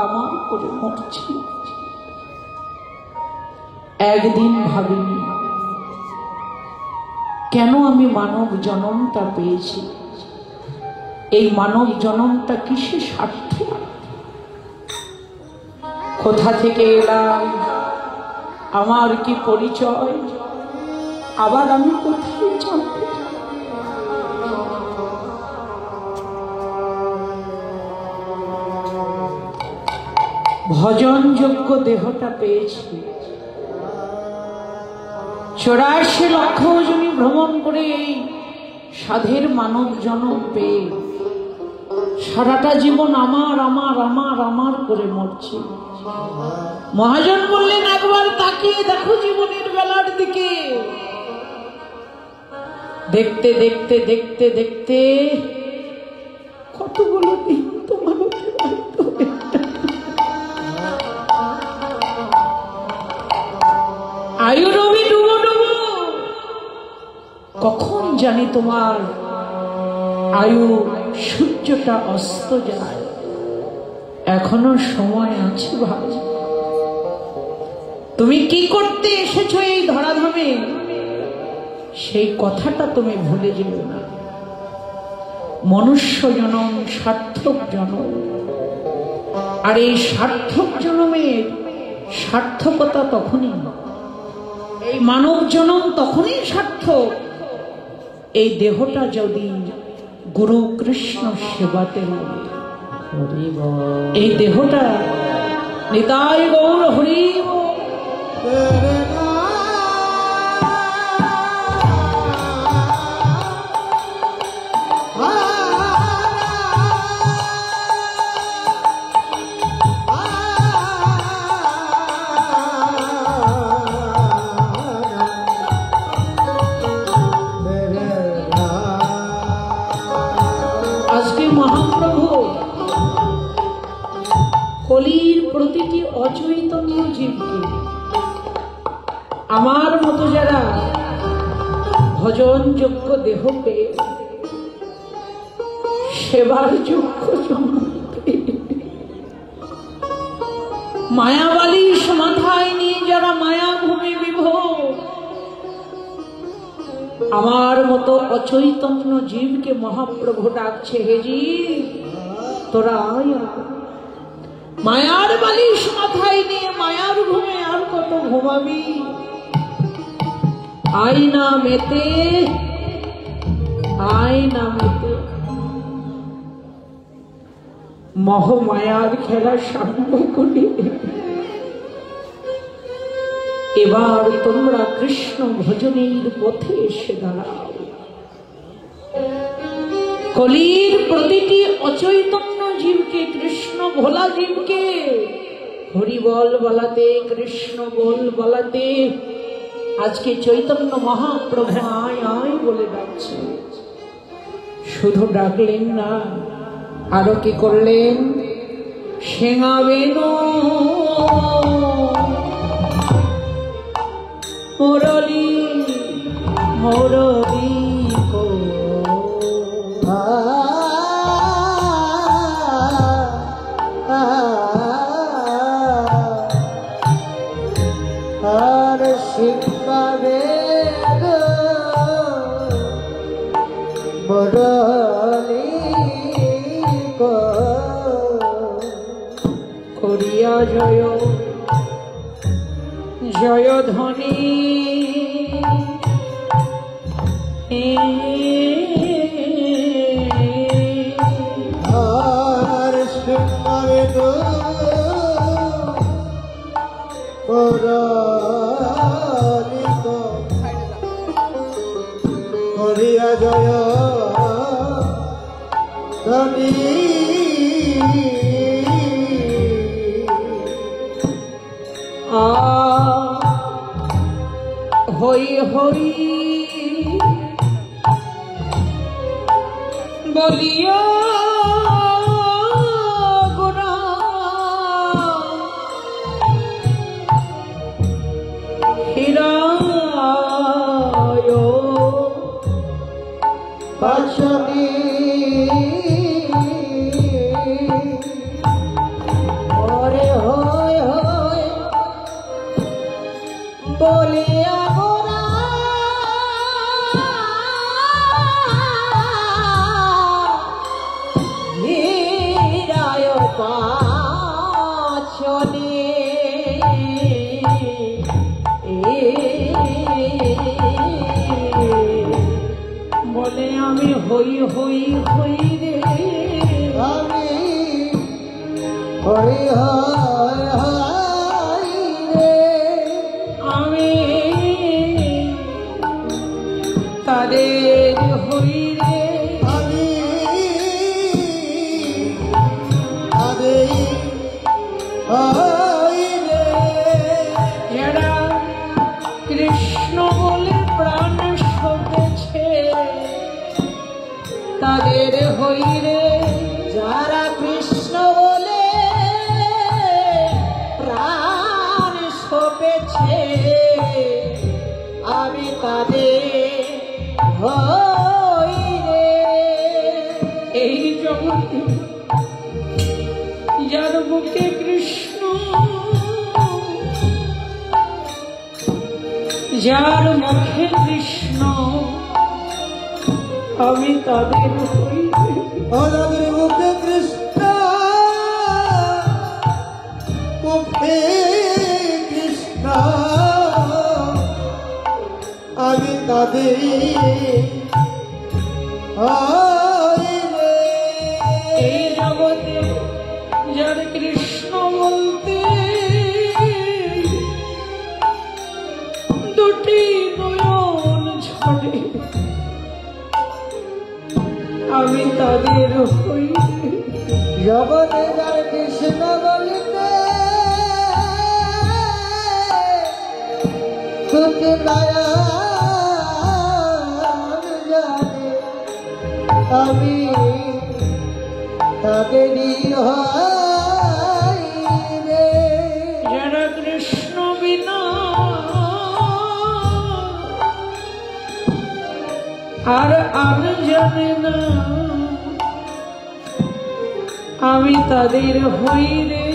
আমার করে মরছি। একদিন ভাবিনি কেন আমি মানব জন্মটা পেয়েছি, এই মানব জন্মটা কিসে স্বার্থ, কোথা থেকে এলাম, আমার কি পরিচয়, আবার আমি কোথায় যাব। ভজনযোগ্য দেহটা পেয়েছি, 84 লক্ষ জনী ভ্রমণ করে এই সাধের মানব জন্ম পেয়ে সারাটা জীবন আমার আমার আমার আমার করে মরছি। মহাজন বললেন একবার তাকিয়ে দেখো জীবনের বেলার দিকে। দেখতে দেখতে দেখতে দেখতে কতগুলো দিন তোমার আয়ু রবি ডুবো ডুবো, কখন জানি তোমার আয়ু সূর্যটা অস্ত যায়। এখনো সময় আছে ভাই, তুমি কি করতে এসেছো এই ধরাধামে সেই কথাটা তুমি ভুলে যেও না। মনুষ্য জনম সার্থক জনম, আর এই সার্থক জনমের সার্থকতা তখনই, এই মানব জনম তখনই সার্থক এই দেহটা যদি গুরু কৃষ্ণ সেবাতে লাগে। এই দেহটা নিতাই গৌর হরি কলির প্রতিটি অচৈতন্য জীবকে, আমার মতো যারা ভজনযোগ্য দেহ পেয়ে সেবার যোগ্য জন্ম পেয়ে মায়াবালী মাথায় নিয়ে যারা মায়াভূমি বিভোর, আমার মতো অচৈতন্য জীবকে মহাপ্রভু ডাকছে, হে জীব তোরা আয়। মায়ার বালিশ মাথায় নিয়ে মায়ার ঘুমে আর কত ঘুমাবি, আয়না মেতে আয়না মেতে মহ মায়ার খেলা সাম্য করি। এবার তোমরা কৃষ্ণ ভজনের পথে এসে দাঁড়াও। কলির প্রতিটি অচৈতন্য জীবকে, কৃষ্ণ ভোলা জীবকে হরি বল বলাতে, কৃষ্ণ বল বলাতে আজকে চৈতন্য মহাপ্রভু আয় আয় বলে ডাকছে। শুধু ডাকলেন না, আরো কি করলেন? শেঙাবেন মুরলী মুরলী আর শিখাবে মুরলী করিয়া জয় জয় ধ্বনি আর শিখাবে মুরলী করিয়া জয় ধ্বনি হই হরি বলিয়া গোরা হিরায় পাশনি চলে বলে আমি হই হই হই রে, আমি হই হই হই রে, আমি তাদের হই রে, আমি তাদের হই রে, যারা কৃষ্ণ বলে প্রাণ সপেছে তাদের হই রে, যারা কৃষ্ণ বলে প্রাণ সপেছে আমি তাদের হই রে। এই জগতে যার বুকে কৃষ্ণ, যার মুখে কৃষ্ণ আমি তাদের হই রে। ওদের মুখে কৃষ্ণ, মুখে কৃষ্ণ আমি তাদের হই রে। এই জগতে যার কৃষ্ণ বলতে দুটি নয়ন ঝরে আমি তাদের হই রে। জগতে যার কৃষ্ণ বলিতে তুকে নয়ন জানে আমি তাদেরই হই রে। যারা কৃষ্ণ বিনা আর জানে না আমি তাদের হই রে।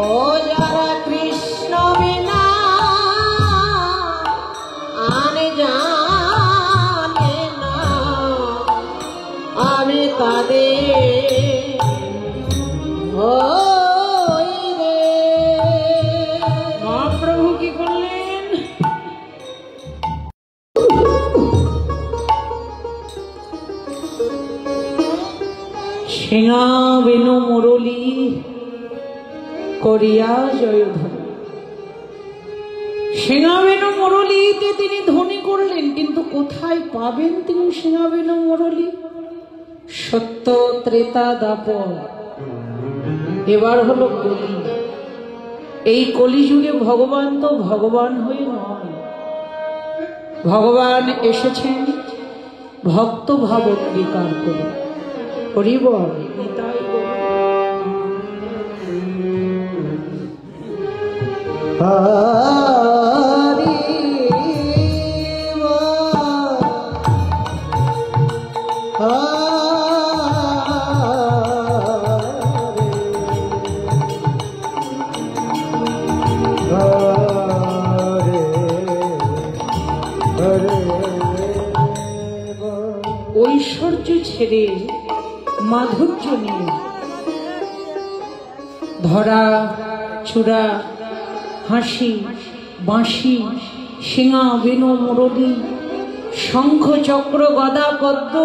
ও যারা কৃষ্ণ বিনা আন জানে না আমি তাদের হই রে। মহাপ্রভু কি করলেন? সিঙা বেনু মুরলী করিয়া জয়ধ্বনি। সিঙা বেনু মুরলীতে তিনি ধ্বনি করলেন, কিন্তু কোথায় পাবেন তিনি সিঙা বেনু মুরলী? সত্য ত্রেতা দাপর, এবার হলো কলি। এই কলিযুগে ভগবান তো ভগবান হয়ে নয়, ভগবান এসেছেন ভক্ত ভাব অঙ্গীকার করে। হরি বল, নিতাই বল। হরি ঐশ্বর্য ছেড়ে মাধুর্য নিয়ে ধরা চূড়া হাসি বাঁশি সিঙা বেনু মুরলী শঙ্খ চক্র গদা পদ্ম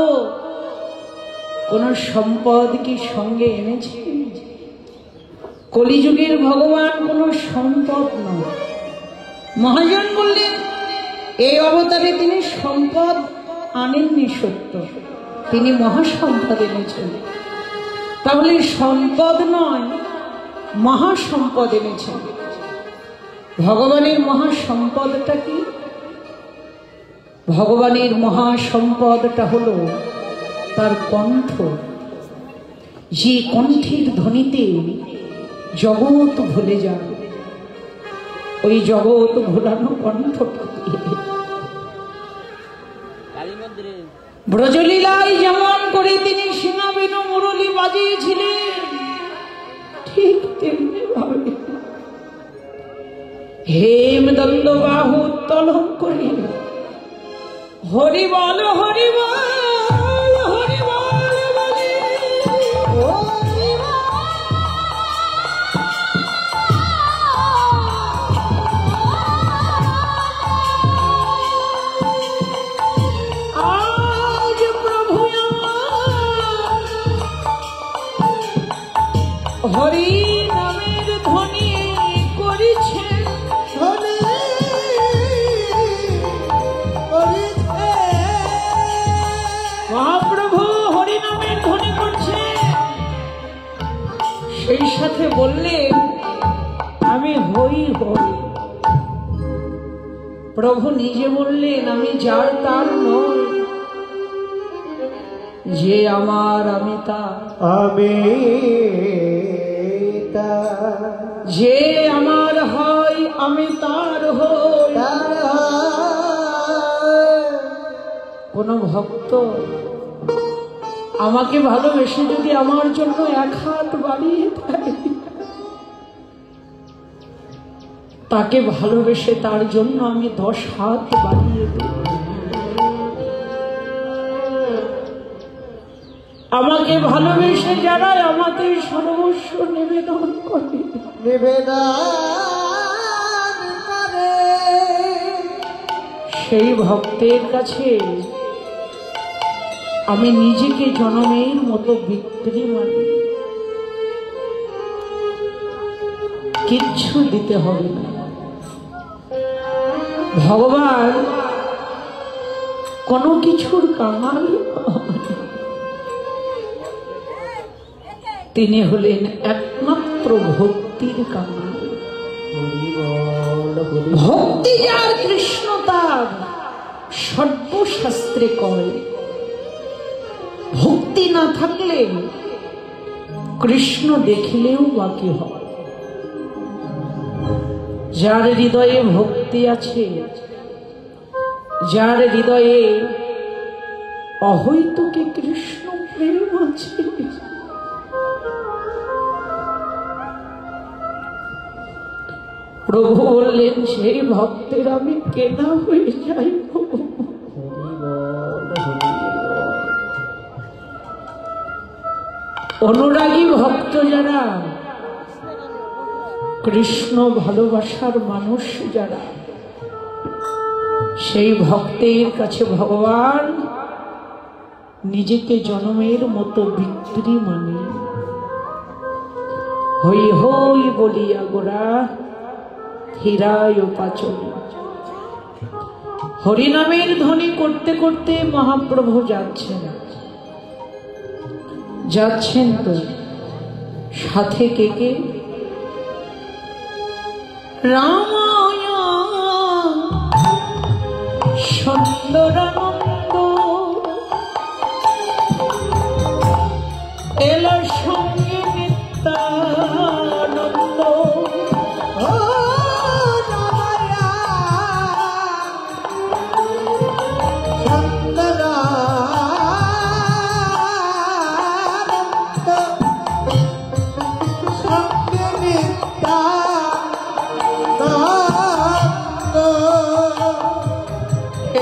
কোন সম্পদ কি সঙ্গে এনেছে? কলিযুগের ভগবান কোন সম্পদ নয়। মহাজন বললেন এই অবতারে তিনি সম্পদ আনেননি সত্য, তিনি মহাসম্পদ এনেছেন। তাহলে সম্পদ নয়, মহাসম্পদ এনেছেন। ভগবানের মহাসম্পদটা কি? ভগবানের মহাসম্পদটা হলো তার কণ্ঠ। যে কণ্ঠের ধ্বনিতে জগৎ ভুলে যাবে, ওই জগৎ ভুলানো কণ্ঠটা ব্রজলীলায় যেমন করে তিনি সিঙা বেনু মুরলী বাজিয়েছিলেন, ঠিক তেমনি ভাবে হেমদণ্ড বাহু উত্তোলন করে হরি বল হরি বল হরি বল বলে হরি নামের ধ্বনি করিছে, মহাপ্রভু হরি নামের ধ্বনি করছে। সেই সাথে বললেন আমি হই হই। প্রভু নিজে বললেন আমি যার তার নই, যে আমার আমি তার, আমি তার, যে আমার হয় আমি তার হই। কোন ভক্ত আমাকে ভালোবেসে যদি আমার জন্য এক হাত বাড়িয়ে দেয়, তাকে ভালোবেসে তার জন্য আমি 10 হাত বাড়িয়ে দেব। আমাকে ভালোবেসে যারা আমাদের সর্বস্ব নিবেদন করে, সেই ভক্তের কাছে আমি নিজেকে জনমের মতো বিক্রি মানি। কিচ্ছু দিতে হবে না। ভগবান কোনো কিছুর কাঙাল নয়। তিনি হলেন একমাত্র ভক্তির কাঙাল। ভক্তি যার কৃষ্ণ তার সর্বশাস্ত্রে কয়। ভক্তি না থাকলে কৃষ্ণ দেখিলেও বাকি হয়। যার হৃদয়ে ভক্তি আছে, যার হৃদয়ে অহৈতুকী কৃষ্ণ প্রেম আছে, প্রভু বললেন সেই ভক্তের আমি কেনা হয়ে যাইব। অনুরাগী ভক্ত যারা, কৃষ্ণ ভালোবাসার মানুষ যারা, সেই ভক্তের কাছে ভগবান নিজেকে জনমের মতো বিক্রি মানে। হই হই বলিয়া গোরা হীরায় পাচনে। হরিনামের ধ্বনি করতে করতে মহাপ্রভু যাচ্ছেন। যাচ্ছেন তো সাথে কে কে? রামায় সুন্দরানন্দ এলো সঙ্গে নিত্যানন্দ।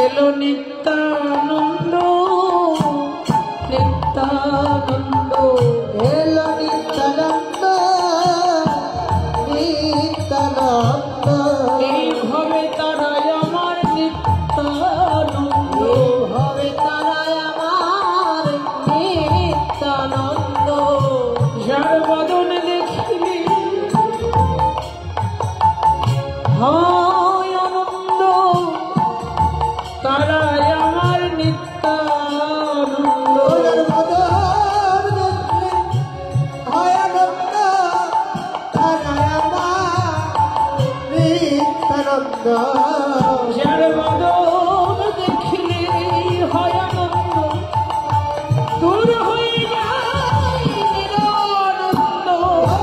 এলো নিত্যানন্দ, নিত্যানন্দ এলো নিত্যানন্দ, নিত্যানন্দ। এইভাবে তারাই আমার নিত্যানন্দ, এইভাবে তারাই আমার নিত্যানন্দ। যার বদন দেখিলে হয় আনন্দ, তারাই আমার নিত্যানন্দ। যার বদন দেখলে হয় আনন্দ, তারাই আমার নিত্যানন্দ। যার বদন দেখিলে হয় আনন্দ, দূর হয়ে যায় নিরানন্দ।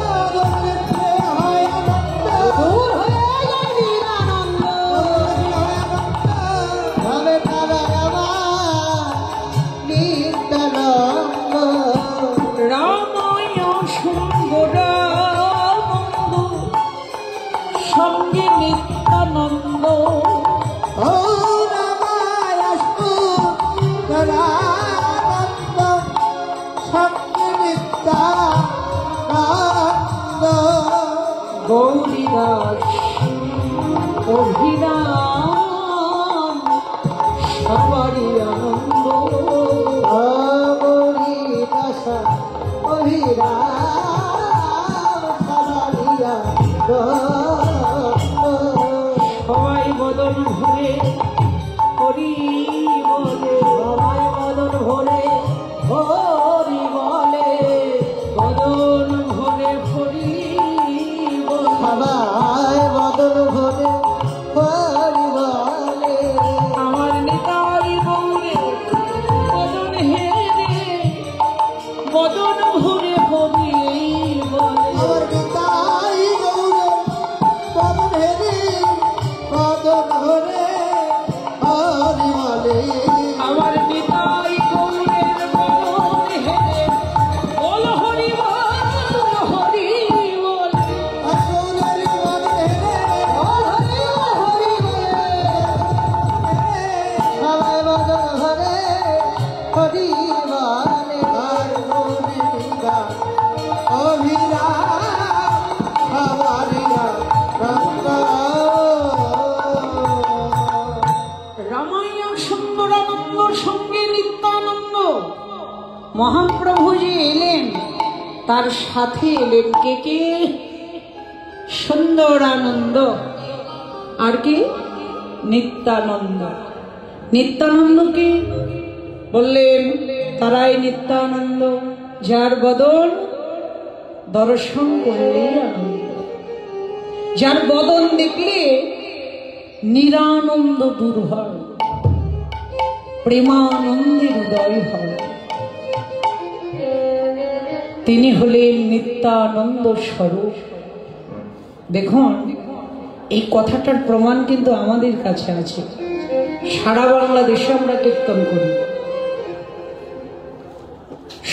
বদন দেখলে হয় আনন্দ, দূর হয়ে যায় নিরানন্দ। ভাবে তারাই আমার নিত্যানন্দ। রামায় সুন্দরানন্দ সঙ্গে নিত্যানন্দ। ও রামায় সুন্দরানন্দ সঙ্গে নিত্যানন্দ। গৌরীদাস অভিরাম সবারই আনন্দ। অগরিদাস অভিরাম সবাই বদন ভরে হরি বলে, সবাই বদন ভরে হরি বলে, বদন ভরে হরি বলে। সবাই বদন ভরে হরি বলে। আমার নিতাই গৌরে বদন হেরে বদন ভরে হরি বলে। আমার নিতাই গৌরে বদন হেরি বদন ভরে হরি বলে। আমার নিতাই গৌরের বদন হেরে বল হরি বল হরি বল। আসলের বদন হেরে হরি হরি বলে। সবাই বদন ভরে হরি বলে। আর গৌরীরা অভিরা সবারিরা রঙ্গ। রামায়ণ সুন্দরানন্দ সঙ্গে নিত্যানন্দ মহাপ্রভু যে এলেন, তার সাথে এলেন কে কে? সুন্দরানন্দ আর কি? নিত্যানন্দ। নিত্যানন্দকে বললেন তারাই নিত্যানন্দ, যার বদন দর্শন করলেই আনন্দ, যার বদন দেখলে নিরানন্দ দূর হয়, প্রেমানন্দে হৃদয় হয়। তিনি হলেন নিত্যানন্দ স্বরূপ। দেখুন, এই কথাটার প্রমাণ কিন্তু আমাদের কাছে আছে। সারা বাংলাদেশে আমরা কীর্তন করি,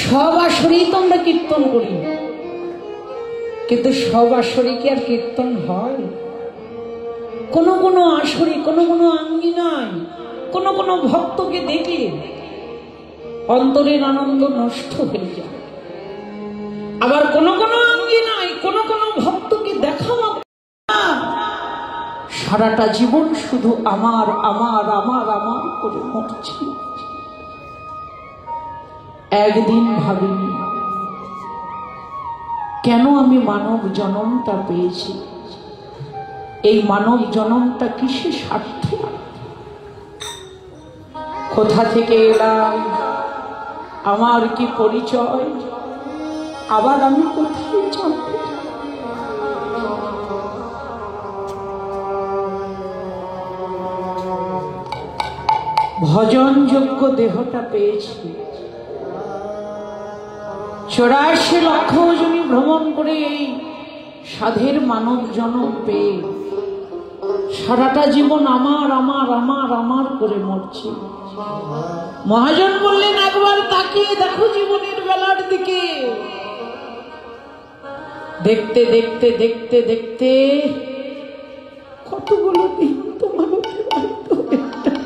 সব আসরেই তো আমরা কীর্তন করি, কিন্তু সব আসরে কি আর কীর্তন হয়? কোনো কোনো আসরে, কোনো কোনো আঙ্গিনায়, কোনো কোনো ভক্তকে দেখলে অন্তরের আনন্দ নষ্ট হয়ে যায়। আবার কোনো কোনো আঙ্গিনায় কোনো কোনো ভক্তকে দেখা মাত্র সারাটা জীবন শুধু আমার আমার আমার আমার করে মরছি। একদিন ভাবিনি কেন আমি মানব জন্মটা পেয়েছি, এই মানব জন্মটা কিসে সার্থক, কোথা থেকে এলাম, আমার কি পরিচয়, আবার আমি কোথায় যাব। ভজনযোগ্য দেহটা পেয়েছি, 84 লক্ষ জনী ভ্রমণ করে এই সাধের মানব জন্ম পেয়ে সারাটা জীবন আমার আমার আমার আমার করে মরছি। মহাজন বললেন একবার তাকিয়ে দেখো জীবনের বেলার দিকে। দেখতে দেখতে দেখতে দেখতে কতগুলো দিন তোমার অতিবাহিত হয়ে গেল।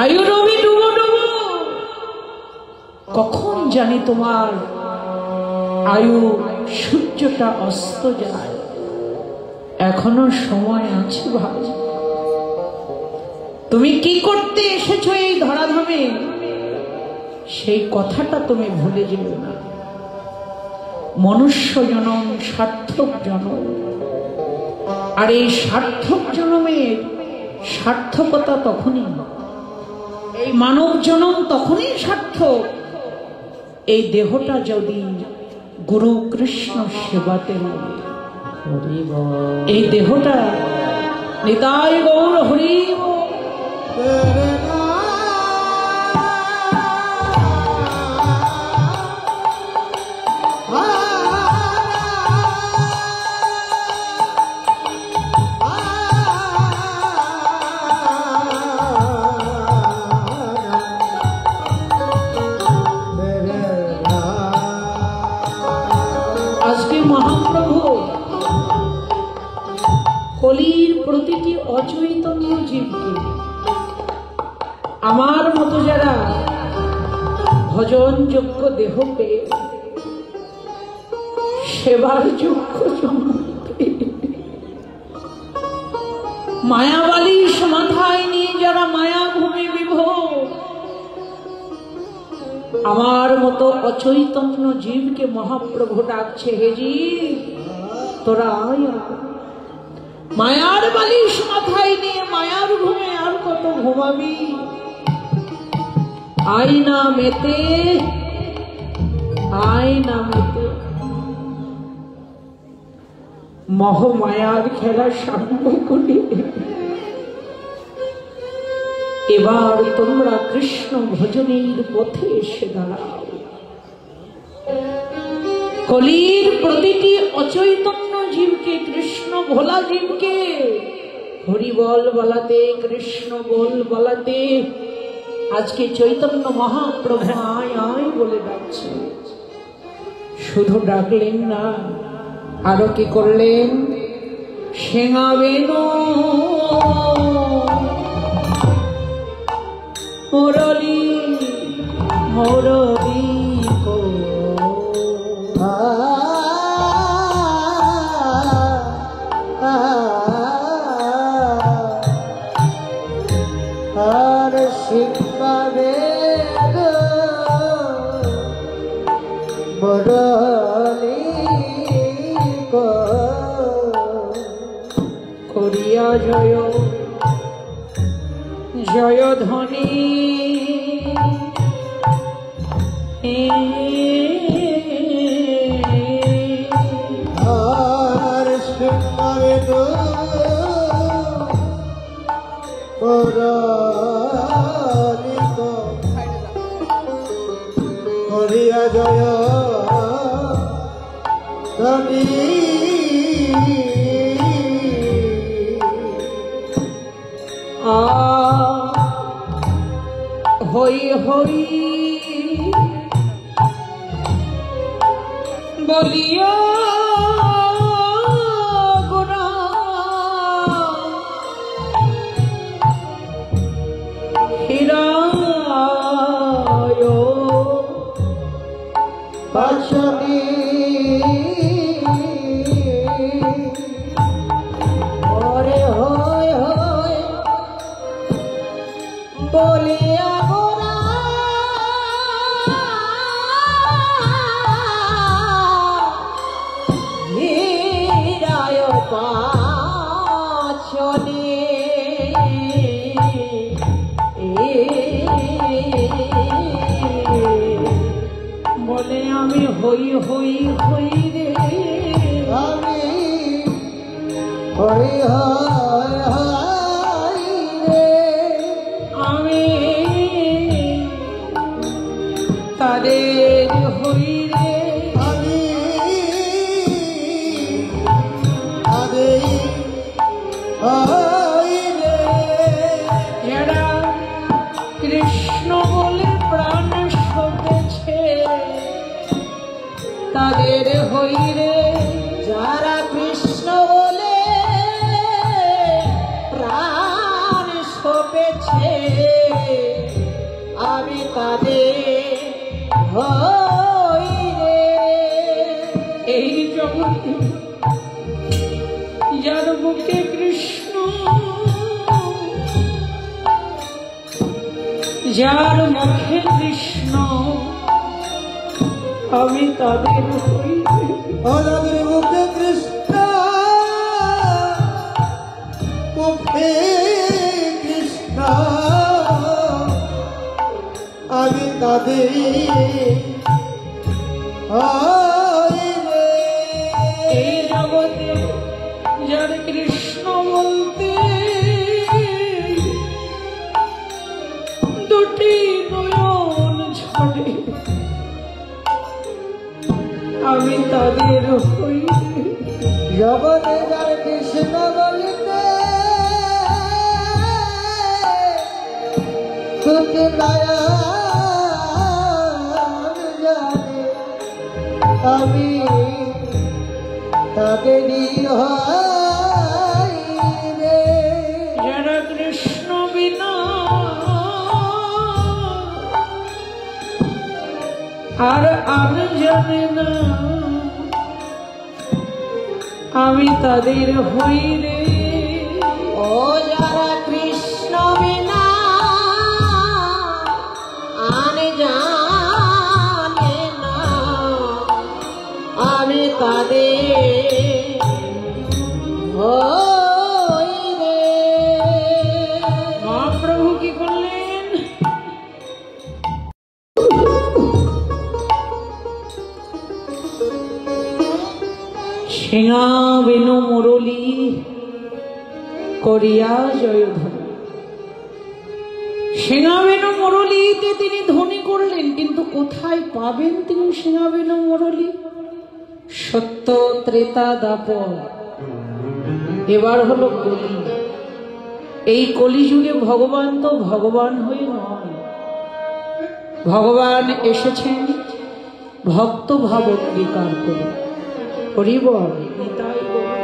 আয়ু রবি ডুবো ডুবো, কখন জানি তোমার আয়ু সূর্যটা অস্ত যায়। এখনো সময় আছে ভাই, তুমি কি করতে এসেছো এই ধরাধামে, সেই কথাটা তুমি ভুলে যেও না। মনুষ্য জনম সার্থক জনম, আর এই সার্থক জনমের সার্থকতা তখনই, এই মানব জনম তখনই সার্থক এই দেহটা যদি গুরু কৃষ্ণ সেবাতে লাগে। এই দেহটা নিতাই গৌর হরি কলির প্রতিটি অচৈতন্য জীবকে আমার মতো যারা ভজনযোগ্য দেহ পেয়ে সেবার যোগ্য জন্ম পেয়ে মায়াবালিশ মাথায় নিয়ে যারা মায়া ভূমি বিভোর আমার মতো অচৈতন্য জীবকে মহাপ্রভু ডাকছে, হে জীব তোরা আয় আয়। মায়ার বালিশ মাথায় নিয়ে মায়ার ঘুমে আর কত ঘুমাবি, আয় না মেতে, আয় না মেতে। মহমায়ার খেলা সাঙ্গ করি, এবার তোমরা কৃষ্ণ ভজনের পথে এসে দাঁড়াও। কলির প্রতিটি অচৈতন্য জীবকে, কৃষ্ণ ভোলা জীবকে হরি বল বলাতে, কৃষ্ণ বল বলাতে আজকে চৈতন্য মহাপ্রভু আয় আয় বলে ডাকছে। শুধু ডাকলেন না, আরো কি করলেন? শেঙাবেন মুরলী মুরলী কো আর শিখাবে মুরলী কো করিয়া জয় জয় ধ্বনি, আর শিখাবে মুরলী কো করিয়া জয় ধ্বনি। হই হই বলিয়া গোরা হিরায় পাশনি ওরে হয় হয় বলিয়া গোরা হীরায় পাশনি বলে আমি হই হই হই রে, আমি হরি হয় হয় রে, আমি তাদের হই রে। আমি আদেই হয় রে, যারা কৃষ্ণ বলে প্রাণ শোকেছে তাদের হই রে। যারা কৃষ্ণ বলে প্রাণ সপেছে আমি তাদের হই রে। এই জগতে যার বুকে কৃষ্ণ, যার মুখে কৃষ্ণ, আমি তাদের হই রে। ওদের মুখে কৃষ্ণ, মুখে কৃষ্ণ, আমি তাদের হই রে। এই জগতে যার কৃষ্ণ বলতে দুটি নয়ন ঝরে, আমি তাদের হই রে। জগতে যার কৃষ্ণ বলিতে দুটি নয়ন জানে, আমি তাদেরই হই রে। যারা কৃষ্ণ বিনা আর আমি জানি না, আমি তাদের হই রে। ও যারা কৃষ্ণ বিনা আনে জানে তাদের হইবে। মহাপ্রভু কি করলেন? সিঙা বেনু মুরলী করিয়া জয়ধ্বনি। সিঙা বেনু মুরলীতে তিনি ধ্বনি করলেন, কিন্তু কোথায় পাবেন তিনি সিঙা বেনু মুরলী? সত্য, ত্রেতা, দাপর, এবার হলো কলি। এই কলিযুগে ভগবান তো ভগবান হয়ে নয়, ভগবান এসেছেন ভক্ত ভাব অঙ্গীকার করে। হরি বল, নিতাই গৌর।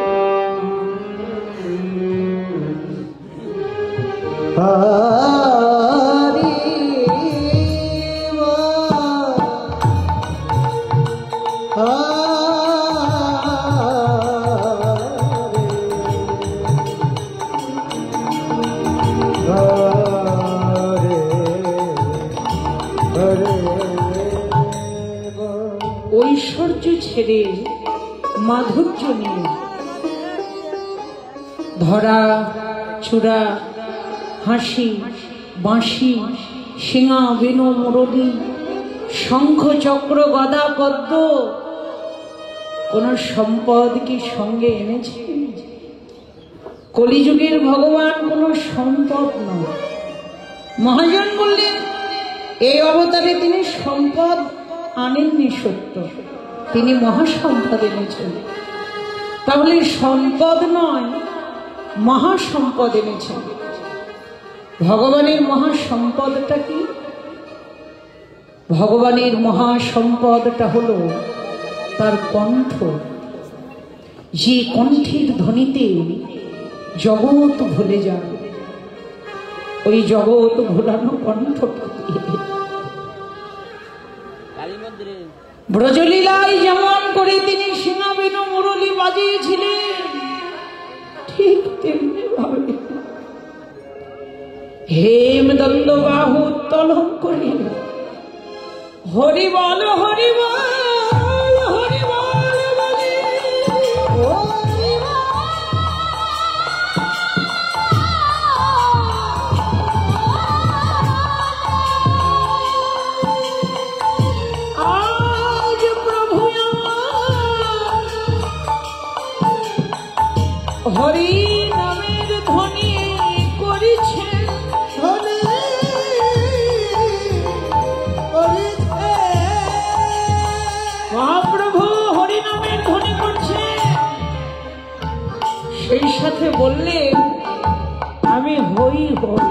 হরি ঐশ্বর্য ছেড়ে মাধুর্য নিয়ে ধরা চূড়া, হাসি, বাঁশি, সিঙা বেনু মুরলী, শঙ্খ, চক্র, গদা, পদ্ম, কোন সম্পদ কি সঙ্গে এনেছেন? কলিযুগের ভগবান কোন সম্পদ নয়। মহাজন বললেন এই অবতারে তিনি সম্পদ আনেননি সত্য, তিনি মহাসম্পদ এনেছেন। তাহলে সম্পদ নয়, মহাসম্পদ এনেছেন। ভগবানের মহাসম্পদটা কি? ভগবানের মহাসম্পদটা হলো তার কণ্ঠ। যে কণ্ঠের ধ্বনিতে জগৎ ভুলে যায়, ওই জগৎ ভুলানো কণ্ঠটা ব্রজলীলায় যেমন করে তিনি সিঙা বেনু মুরলী বাজিয়েছিলেন, ঠিক তেমনি ভাবে হেমদণ্ড বাহু উত্তোলন করে হরি বল, হরি বল, হরি বল বলে আজ প্রভু আমার হরি নামের ধ্বনি করেছেন। মহাপ্রভু হরি নামের ধ্বনি করছে, সেই সাথে বললেন আমি হই হই।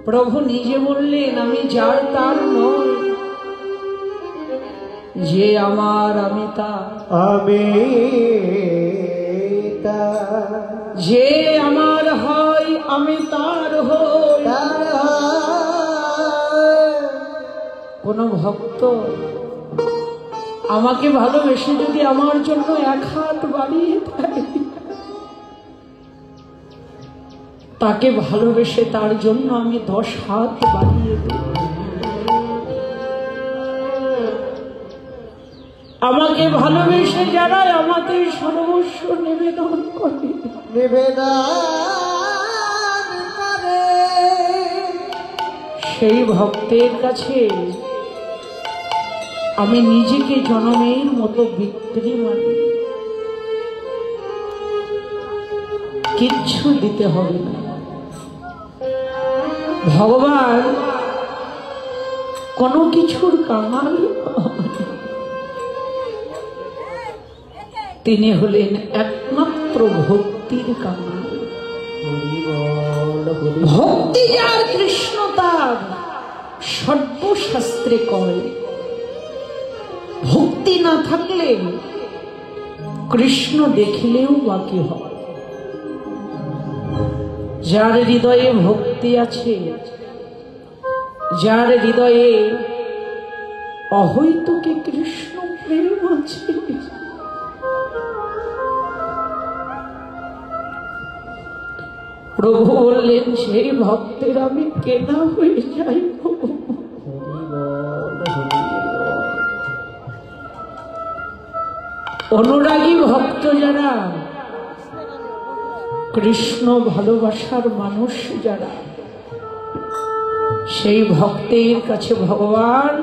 প্রভু নিজে বললেন আমি যার তার নই, যে আমার আমি তার, আমি তার, যে আমার হয় আমি তার হই। কোন ভক্ত আমাকে ভালোবেসে যদি আমার জন্য এক হাত বাড়িয়ে দেয়, তাকে ভালোবেসে তার জন্য আমি 10 হাত বাড়িয়ে দিই। আমাকে ভালোবেসে যারা আমাকে সর্বস্ব নিবেদন করে, সেই ভক্তের কাছে আমি নিজেকে জনমের মতো বিক্রি মানি। কিচ্ছু দিতে হবে না। ভগবান কোনো কিছুর কাঙাল নয়। তিনি হলেন একমাত্র ভক্তির কাঙাল। ভক্তি যার কৃষ্ণ তার সর্বশাস্ত্রে কয়। ভক্তি না থাকলে কৃষ্ণ দেখিলেও বাকি হয়। যার হৃদয়ে ভক্তি আছে, যার হৃদয়ে অহৈতুকী কৃষ্ণ প্রেম আছে, প্রভু বললেন সেই ভক্তের আমি কেনা হয়ে যাইব। অনুরাগী ভক্ত যারা, কৃষ্ণ ভালোবাসার মানুষ যারা, সেই ভক্তের কাছে ভগবান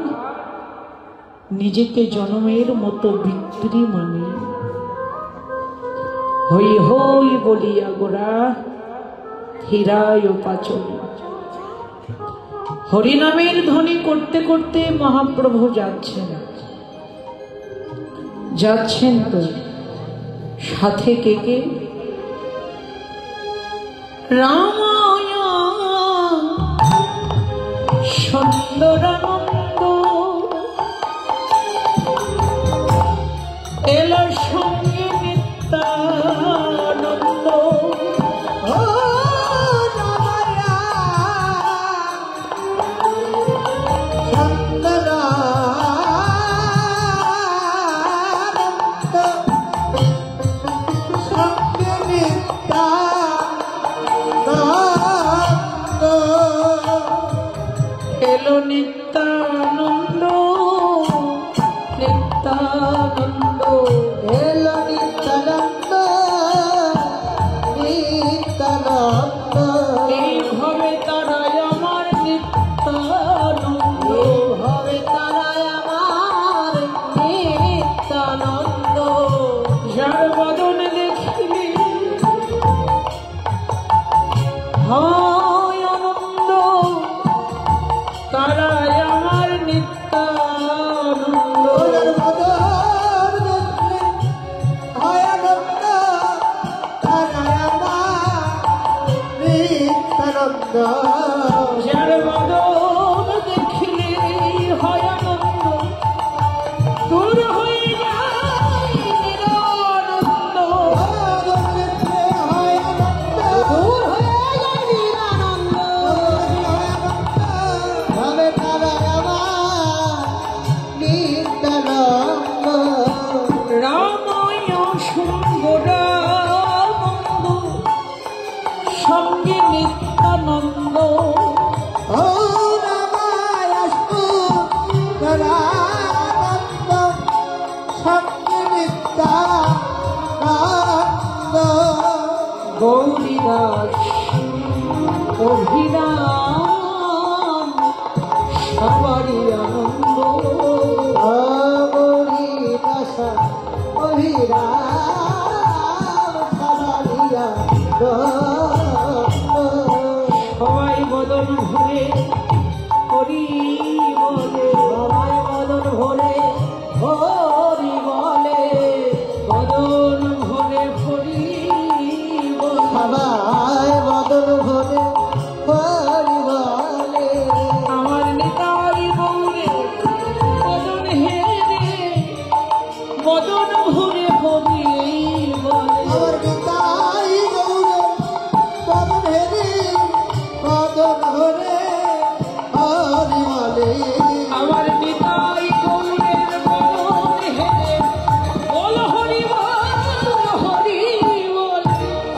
নিজেকে জনমের মতো বিক্রি মানে। হই হই বলিয়া গোরা হীরায় পাচলি। হরিনামের ধ্বনি করতে করতে মহাপ্রভু যাচ্ছেন তো সাথে কে কে? রামায় সুন্দরানন্দ এলো সঙ্গে নিত্যানন্দ। এলো নিত্যানন্দ, নিত্যানন্দ এলো নিত্যানন্দ, নিত্যানন্দ। এইভাবে তারাই আমার নিত্যানন্দ, এইভাবে তারাই আমার নিত্যানন্দ। যার বদন দেখিলে হয় আনন্দ, তারাই আমার নিত্যানন্দ। ওদের বদন দেখলে হয় আনন্দ, তারাই আমার নিত্যানন্দ। যার বদন দেখিলে হয় আনন্দ, দূর হয়ে যায় নিরানন্দ। বদন দেখলে হয় আনন্দ, দূর হয়ে যায় নিরানন্দ। ভাবে তারাই আমার নিত্যানন্দ। রামায় সুন্দরানন্দ সঙ্গে নিত্যানন্দ। ও রামায় সুন্দরানন্দ সঙ্গে নিত্যানন্দ। গৌরীদাস অভিরাম সবারই আনন্দ। অগরিদাস অভিরাম সবারিয়া সবাই বদন ভরে হরি বলে, সবাই বদন ভরে হরি বলে, বদন ভরে হরি বলে। সবাই বদন ভরে হরি বলে। আমার নিতাই গৌরে বদন হেরে, বদন ভরে হরি বলে। আমার নিতাই গৌরে বদন হেরে বদন ভরে হরি বলে। আমার নিতাই গৌরের বদন হেরে বল হরি বল, হরি বল।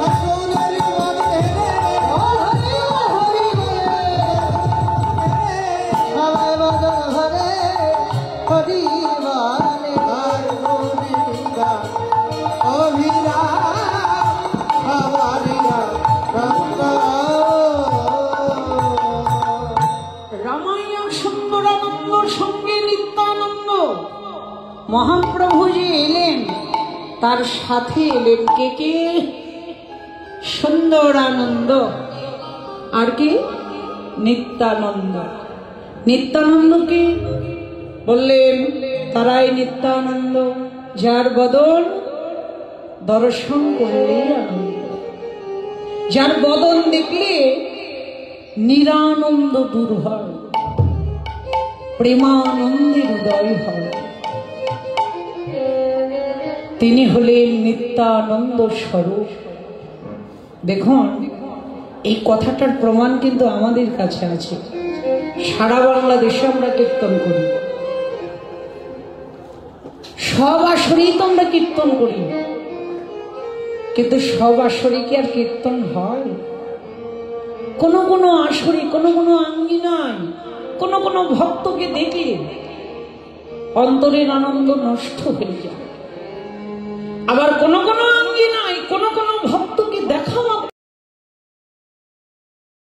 আসলের বদন হেরে হরি হরি বলে। সবাই বদন ভরে হরি বলে। আর গৌরীরা অভিরাম সবারিয়া রঙ্গ। রামায়ণ সুন্দরানন্দ সঙ্গে নিত্যানন্দ। মহাপ্রভু যে এলেন তার সাথে এলেন কে কে? সুন্দরানন্দ আর কি? নিত্যানন্দ। নিত্যানন্দকে বললেন তারাই নিত্যানন্দ, যার বদন দর্শন করলেই আনন্দ, যার বদন দেখলে নিরানন্দ দূর হয়, প্রেমানন্দে হৃদয় হয়। তিনি হলেন নিত্যানন্দ স্বরূপ। দেখুন, এই কথাটার প্রমাণ কিন্তু আমাদের কাছে আছে। সারা বাংলাদেশে আমরা কীর্তন করি, সব আসরেই তো আমরা কীর্তন করি, কিন্তু সব আসরে কি আর কীর্তন হয়? কোনো কোনো আসরে, কোনো কোনো আঙ্গিনায়, কোনো কোনো ভক্তকে দেখলে অন্তরের আনন্দ নষ্ট হয়ে যায়। আবার কোনো কোনো আঙ্গিনায় কোনো কোনো